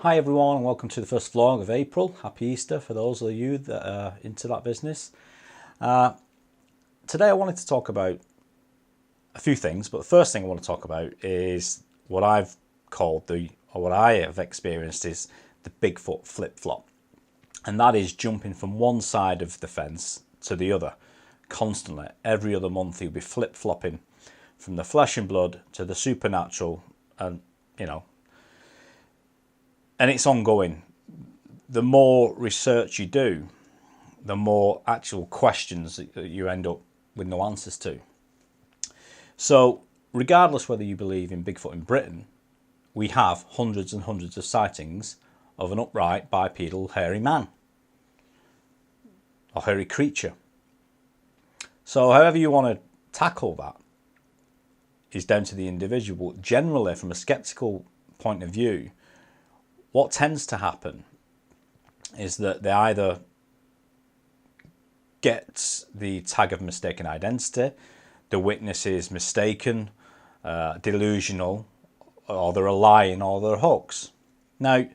Hi everyone, and welcome to the first vlog of April. Happy Easter for those of you that are into that business. Today I wanted to talk about a few things, but the first thing I want to talk about is what I've called what I have experienced is the Bigfoot Flip Flop. And that is jumping from one side of the fence to the other constantly. Every other month he'll be flip-flopping from the flesh and blood to the supernatural, and and it's ongoing. The more research you do, the more actual questions that you end up with no answers to. So regardless whether you believe in Bigfoot in Britain, we have hundreds and hundreds of sightings of an upright bipedal hairy man or hairy creature. So however you want to tackle that is down to the individual. Generally, from a skeptical point of view, what tends to happen is that they either get the tag of mistaken identity, the witness is mistaken, delusional, or they're lying, or they're a hoax. Now,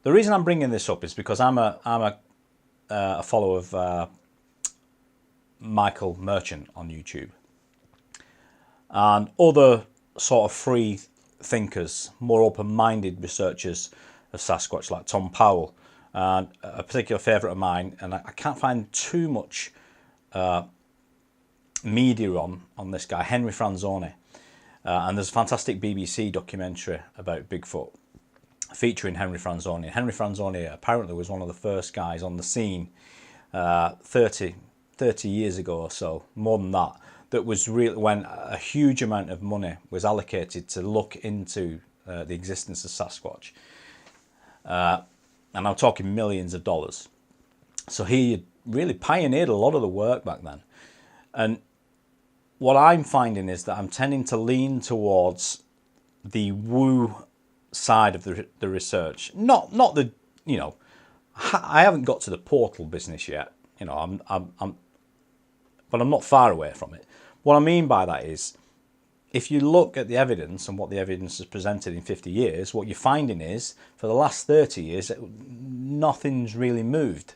the reason I'm bringing this up is because I'm a follower of Michael Merchant on YouTube, and other sort of free thinkers, more open-minded researchers of Sasquatch like Thom Powell, and a particular favourite of mine, and I can't find too much media on this guy, Henry Franzoni, and there's a fantastic BBC documentary about Bigfoot featuring Henry Franzoni. Henry Franzoni apparently was one of the first guys on the scene 30 years ago or so, more than that, that was really when a huge amount of money was allocated to look into the existence of Sasquatch. And I'm talking millions of dollars. So he really pioneered a lot of the work back then. And what I'm finding is that I'm tending to lean towards the woo side of the research. Not the, I haven't got to the portal business yet. But I'm not far away from it. What I mean by that is, if you look at the evidence and what the evidence has presented in 50 years, what you're finding is, for the last 30 years, nothing's really moved.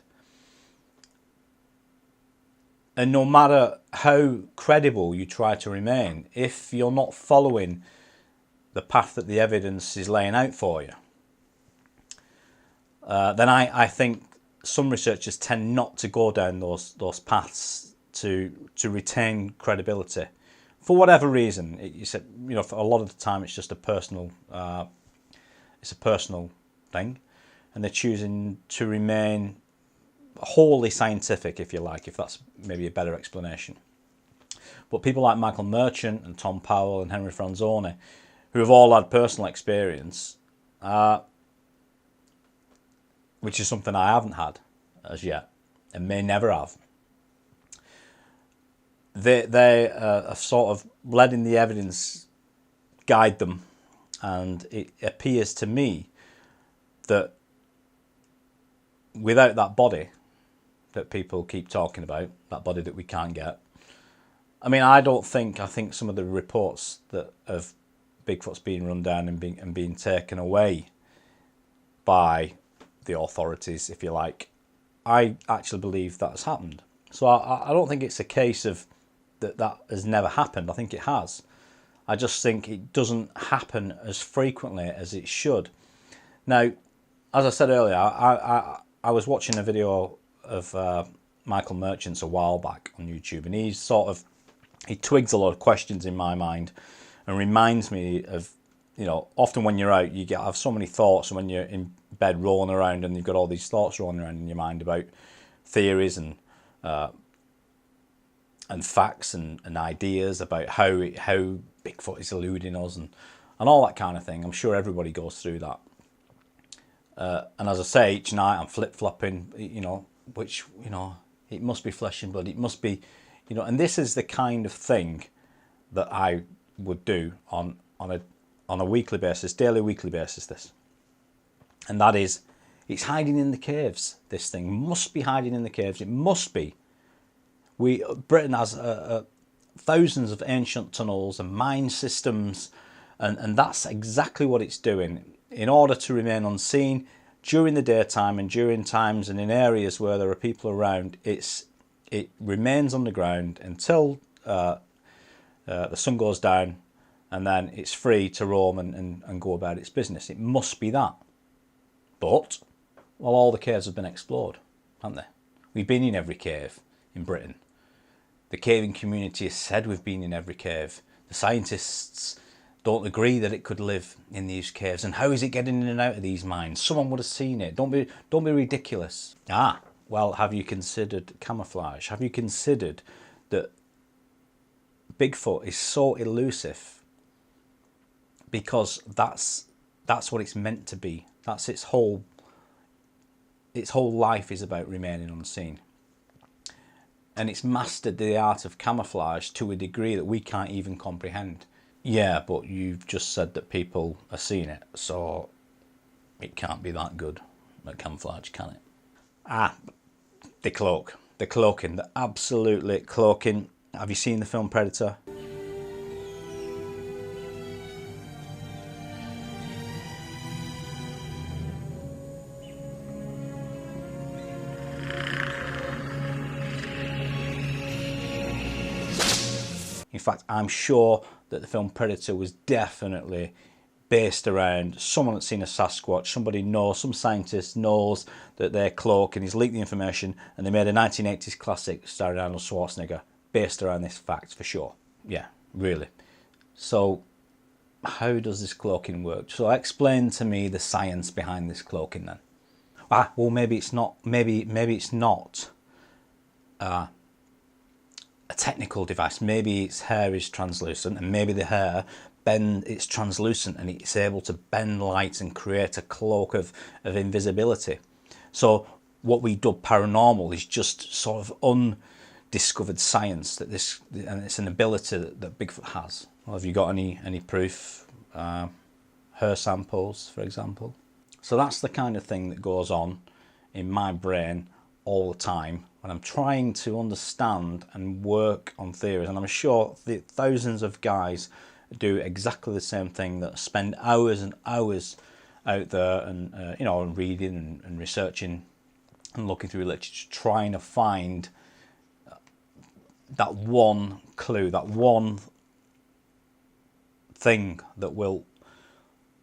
And no matter how credible you try to remain, if you're not following the path that the evidence is laying out for you, then I think some researchers tend not to go down those paths to retain credibility. For whatever reason, you said, for a lot of the time it's just a personal thing, and they're choosing to remain wholly scientific, if you like, if that's maybe a better explanation. But people like Michael Merchant and Thom Powell and Henry Franzoni, who have all had personal experience, which is something I haven't had as yet, and may never have. They are sort of letting the evidence guide them, and it appears to me that without that body that people keep talking about, that body that we can't get, I think some of the reports that of Bigfoot's being run down and being taken away by the authorities, if you like, I actually believe that has happened. So I don't think it's a case of that has never happened. I think it has. I just think it doesn't happen as frequently as it should. Now, as I said earlier, I was watching a video of Michael Merchant's a while back on YouTube, and he twigs a lot of questions in my mind and reminds me of, often when you're out, you have so many thoughts, and when you're in bed rolling around and you've got all these thoughts rolling around in your mind about theories and facts and ideas about how Bigfoot is eluding us and all that kind of thing. I'm sure everybody goes through that. And as I say, each night I'm flip-flopping, which, it must be flesh and blood. It must be, and this is the kind of thing that I would do on a weekly basis, daily, weekly basis, this. And that is, it's hiding in the caves. This thing must be hiding in the caves. It must be. Britain has thousands of ancient tunnels and mine systems, and that's exactly what it's doing. in order to remain unseen during the daytime and during times and in areas where there are people around, it remains underground until the sun goes down, and then it's free to roam and go about its business. It must be that. But, well, all the caves have been explored, haven't they? We've been in every cave in Britain. The caving community has said we've been in every cave. The scientists don't agree that it could live in these caves. And how is it getting in and out of these mines? Someone would have seen it. Don't be ridiculous. Well, have you considered camouflage? Have you considered that Bigfoot is so elusive because that's what it's meant to be. That's its whole life is about remaining unseen. And it's mastered the art of camouflage to a degree that we can't even comprehend. Yeah, but you've just said that people are seeing it, so it can't be that good at camouflage, can it? The cloaking, the absolutely cloaking. Have you seen the film Predator? In fact, I'm sure that the film Predator was definitely based around someone that's seen a Sasquatch. Somebody knows, some scientist knows that they're cloaked and he's leaked the information, and they made a 1980s classic starring Arnold Schwarzenegger based around this fact for sure. Yeah, really. So how does this cloaking work? So explain to me the science behind this cloaking then. Well, maybe it's not. Maybe it's not a technical device. Maybe its hair is translucent, and maybe the hair it's translucent and it's able to bend light and create a cloak of invisibility. So what we dub paranormal is just sort of undiscovered science and it's an ability that Bigfoot has. Well, have you got any proof? Hair samples, for example. So that's the kind of thing that goes on in my brain all the time when I'm trying to understand and work on theories. And I'm sure the thousands of guys do exactly the same thing, that spend hours and hours out there and and reading and researching and looking through literature, trying to find that one clue, that one thing that will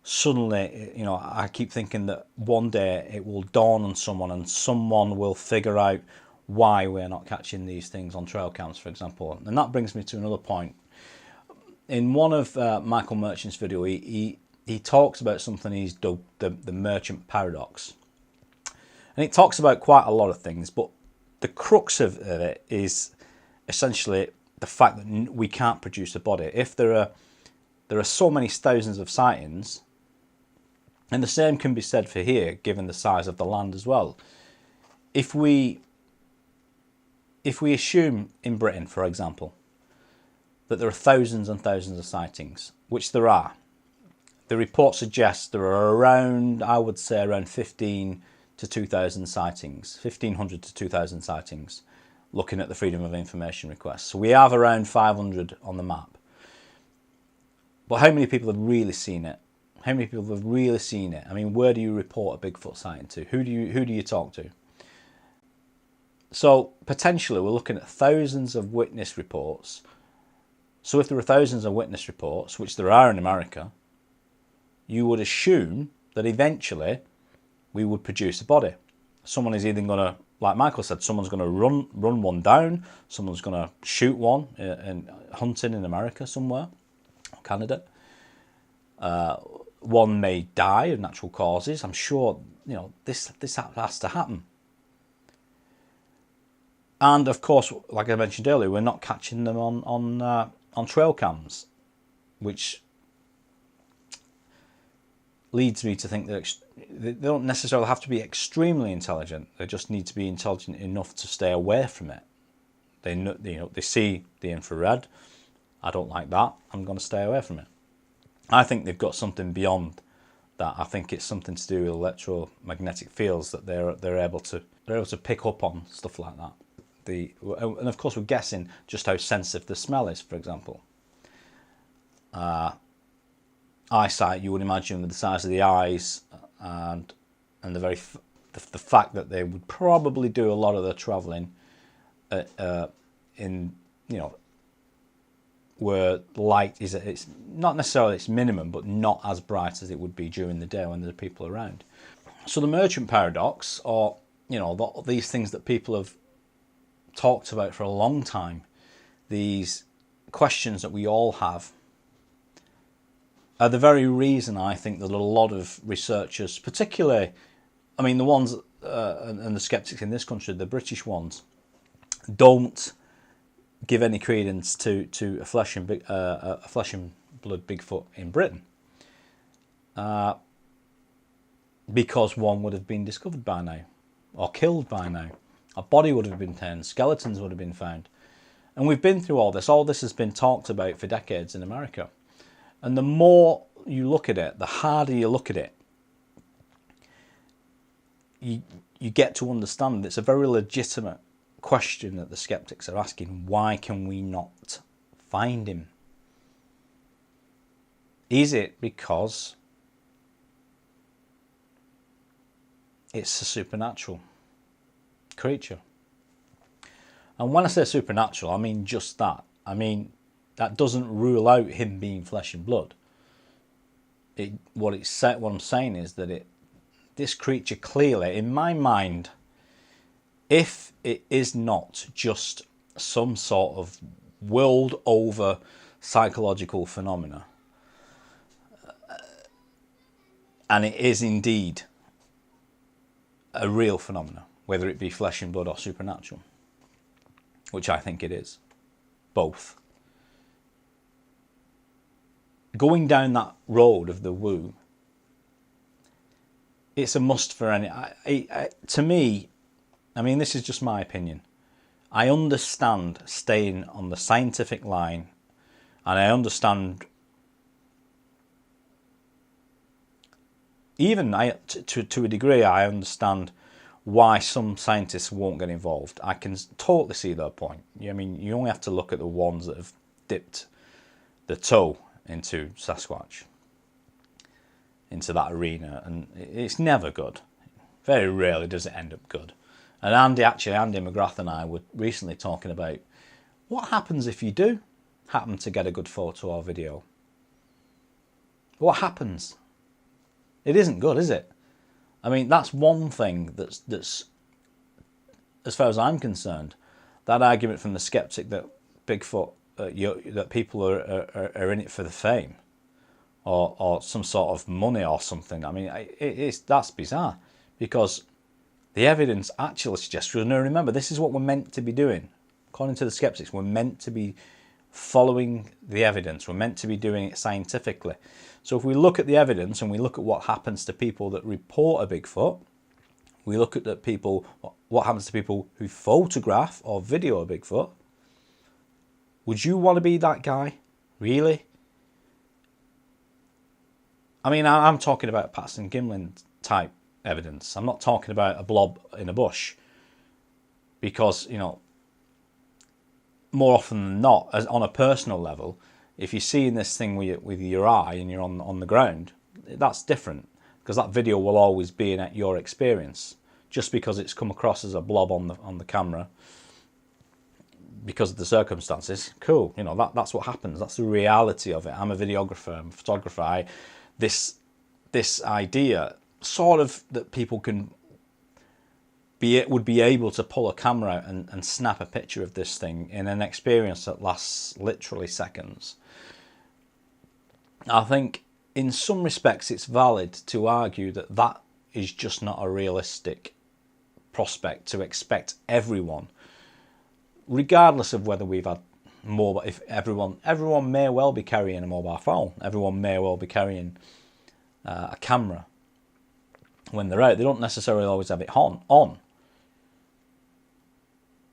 suddenly, I keep thinking that one day it will dawn on someone and someone will figure out why we're not catching these things on trail cams, for example. And that brings me to another point. In one of Michael Merchant's video, he talks about something he's dubbed the merchant paradox. And it talks about quite a lot of things, but the crux of it is essentially the fact that we can't produce a body. If there are so many thousands of sightings, and the same can be said for here, given the size of the land as well. If we assume in Britain, for example, that there are thousands and thousands of sightings, which there are. The report suggests there are around, I would say, around 15 to 2,000 sightings, 1,500 to 2,000 sightings, looking at the Freedom of Information requests. So we have around 500 on the map. But how many people have really seen it? How many people have really seen it? I mean, where do you report a Bigfoot sighting to? Who do you talk to? So potentially we're looking at thousands of witness reports. So if there are thousands of witness reports, which there are in America, you would assume that eventually we would produce a body. Someone is either going to, like Michael said, someone's going to run one down, someone's going to shoot one in hunting in America somewhere, or Canada. One may die of natural causes. I'm sure this has to happen. And of course, like I mentioned earlier, we're not catching them on trail cams, which leads me to think that they don't necessarily have to be extremely intelligent. They just need to be intelligent enough to stay away from it. They see the infrared. I don't like that. I'm going to stay away from it. I think they've got something beyond that. I think it's something to do with electromagnetic fields that they're able to pick up on stuff like that. And of course we're guessing just how sensitive the smell is, for example. eyesight you would imagine, with the size of the eyes, and the fact that they would probably do a lot of their travelling in, you know, where light is, it's not necessarily its minimum, but not as bright as it would be during the day when there are people around. So the merchant paradox, or, you know, these things that people have talked about for a long time, these questions that we all have, are the very reason I think that a lot of researchers, particularly, I mean, the ones and the skeptics in this country, the British ones, don't give any credence to a flesh and blood Bigfoot in Britain, because one would have been discovered by now, or killed by now. A body would have been found, skeletons would have been found, and we've been through all this. All this has been talked about for decades in America, and the more you look at it, the harder you look at it, you get to understand it's a very legitimate question that the skeptics are asking. Why can we not find him? Is it because it's a supernatural creature? And when I say supernatural, I mean just that. I mean, that doesn't rule out him being flesh and blood. What I'm saying is that this creature clearly, in my mind, if it is not just some sort of world over psychological phenomena, and it is indeed a real phenomena, whether it be flesh and blood or supernatural, which I think it is, both. Going down that road of the woo, it's a must for any. To me, I mean, this is just my opinion. I understand staying on the scientific line, and I understand even to a degree, I understand why some scientists won't get involved. I can totally see their point. I mean, you only have to look at the ones that have dipped the toe into Sasquatch, into that arena, and it's never good. Very rarely does it end up good. And Andy McGrath and I were recently talking about what happens if you do happen to get a good photo or video. What happens? It isn't good, is it? I mean, that's one thing that's as far as I'm concerned, that argument from the skeptic that Bigfoot, that people are in it for the fame, or some sort of money or something. I mean, that's bizarre, because the evidence actually suggests, now remember, this is what we're meant to be doing. According to the skeptics, we're meant to be following the evidence. We're meant to be doing it scientifically. So if we look at the evidence and we look at what happens to people that report a Bigfoot, we look at what happens to people who photograph or video a Bigfoot. Would you want to be that guy? Really? I mean, I'm talking about Patterson Gimlin type evidence. I'm not talking about a blob in a bush, because, you know, more often than not, as on a personal level, if you're seeing this thing with your eye and you're on the ground, that's different, because that video will always be in your experience. Just because it's come across as a blob on the camera, because of the circumstances, cool. You know, that's what happens. That's the reality of it. I'm a videographer, I'm a photographer. This idea sort of that people would be able to pull a camera out and snap a picture of this thing in an experience that lasts literally seconds. I think in some respects it's valid to argue that is just not a realistic prospect to expect everyone, regardless of whether we've had mobile. If everyone may well be carrying a mobile phone, everyone may well be carrying a camera when they're out. They don't necessarily always have it on.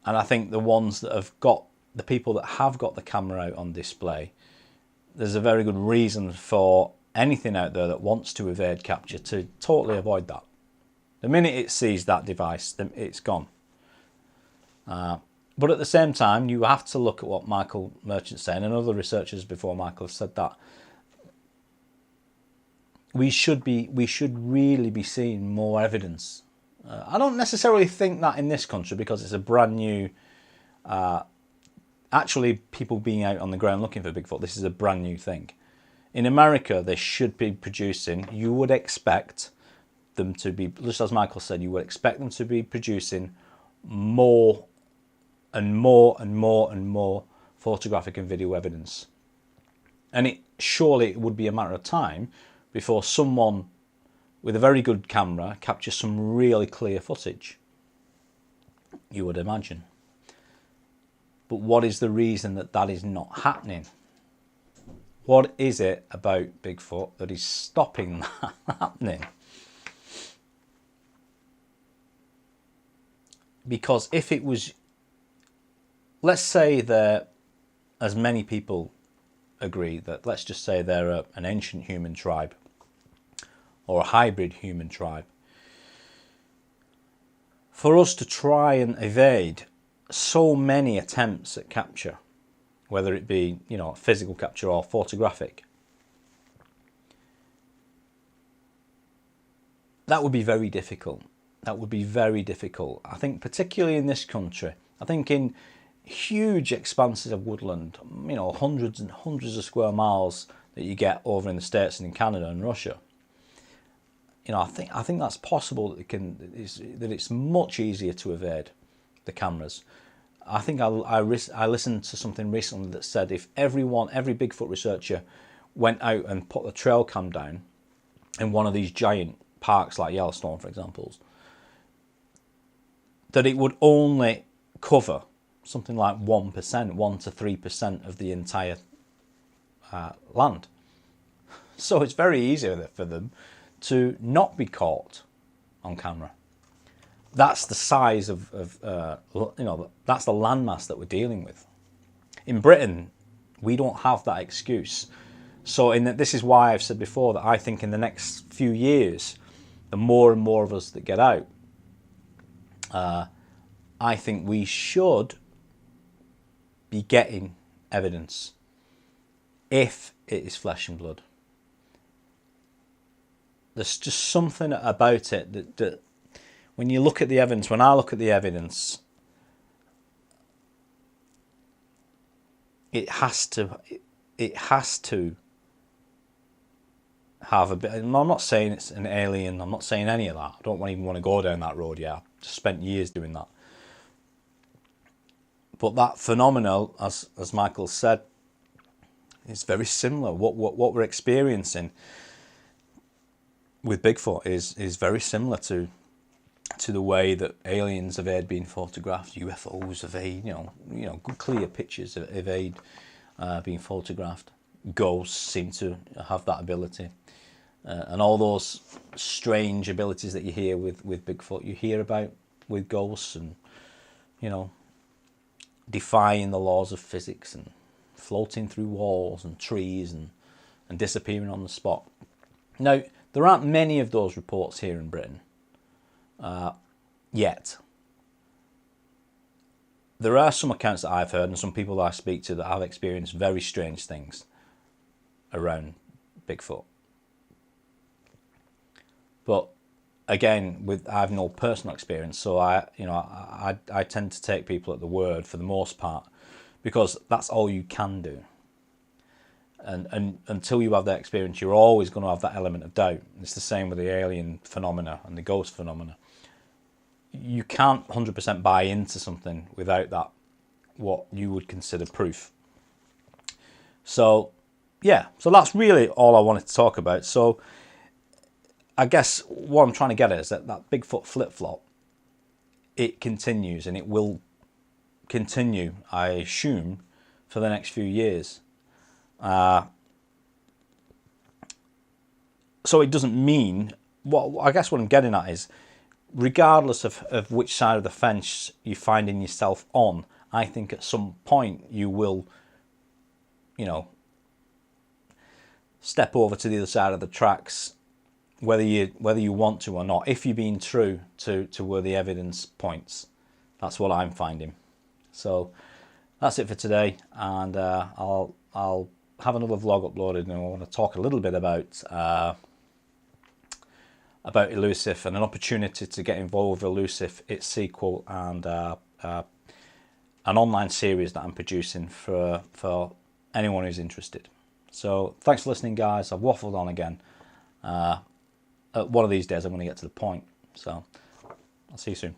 And I think the people that have got the camera out on display, there's a very good reason for anything out there that wants to evade capture to totally avoid that. The minute it sees that device, it's gone. But at the same time, you have to look at what Michael Merchant's saying, and other researchers before Michael have said that we should really be seeing more evidence. I don't necessarily think that in this country, because it's a brand new, actually people being out on the ground looking for Bigfoot. This is a brand new thing. In America, they should be producing, you would expect them to be, just as Michael said, you would expect them to be producing more and more and more and more photographic and video evidence. And surely it would be a matter of time before someone with a very good camera captures some really clear footage, you would imagine. But what is the reason that that is not happening? What is it about Bigfoot that is stopping that happening? Because if it was, let's say that, as many people agree, that let's just say they're an ancient human tribe or a hybrid human tribe. For us to try and evade so many attempts at capture, whether it be, you know, physical capture or photographic, that would be very difficult. That would be very difficult. I think particularly in this country, I think in huge expanses of woodland, you know, hundreds and hundreds of square miles that you get over in the States and in Canada and Russia, you know, I think that's possible, that it's much easier to evade the cameras. I think I listened to something recently that said if every Bigfoot researcher went out and put the trail cam down in one of these giant parks like Yellowstone, for example, that it would only cover something like 1%, 1 to 3% of the entire land. So it's very easy for them to not be caught on camera. That's the size of you know, that's the landmass that we're dealing with. In Britain, we don't have that excuse. So this is why I've said before that I think in the next few years, the more and more of us that get out, I think we should be getting evidence if it is flesh and blood. There's just something about it that when you look at the evidence, when I look at the evidence, it has to have a bit. I'm not saying it's an alien. I'm not saying any of that. I don't even want to go down that road yet. I've just spent years doing that. But that phenomenon, as Michael said, is very similar. What we're experiencing with Bigfoot is very similar to the way that aliens evade being photographed, UFOs evade, you know, clear pictures evade being photographed. Ghosts seem to have that ability, and all those strange abilities that you hear with Bigfoot, you hear about with ghosts, and you know, defying the laws of physics and floating through walls and trees and disappearing on the spot. Now, there aren't many of those reports here in Britain yet. There are some accounts that I've heard and some people that I speak to that have experienced very strange things around Bigfoot. But again, I have no personal experience, so I tend to take people at the word for the most part, because that's all you can do. And until you have that experience, you're always going to have that element of doubt. It's the same with the alien phenomena and the ghost phenomena. You can't 100% buy into something without that, what you would consider proof. So, yeah, so that's really all I wanted to talk about. So, I guess what I'm trying to get at is that Bigfoot Flip Flop, it continues, and it will continue, I assume, for the next few years. So it doesn't mean, I guess what I'm getting at is, regardless of which side of the fence you're finding yourself on, I think at some point you will, you know, step over to the other side of the tracks, whether you want to or not, if you're being true to where the evidence points. That's what I'm finding. So that's it for today, and I'll have another vlog uploaded, and I want to talk a little bit about about Elusive and an opportunity to get involved with Elusive, its sequel, and an online series that I'm producing for anyone who's interested. So thanks for listening, guys. I've waffled on again. One of these days I'm going to get to the point. So I'll see you soon.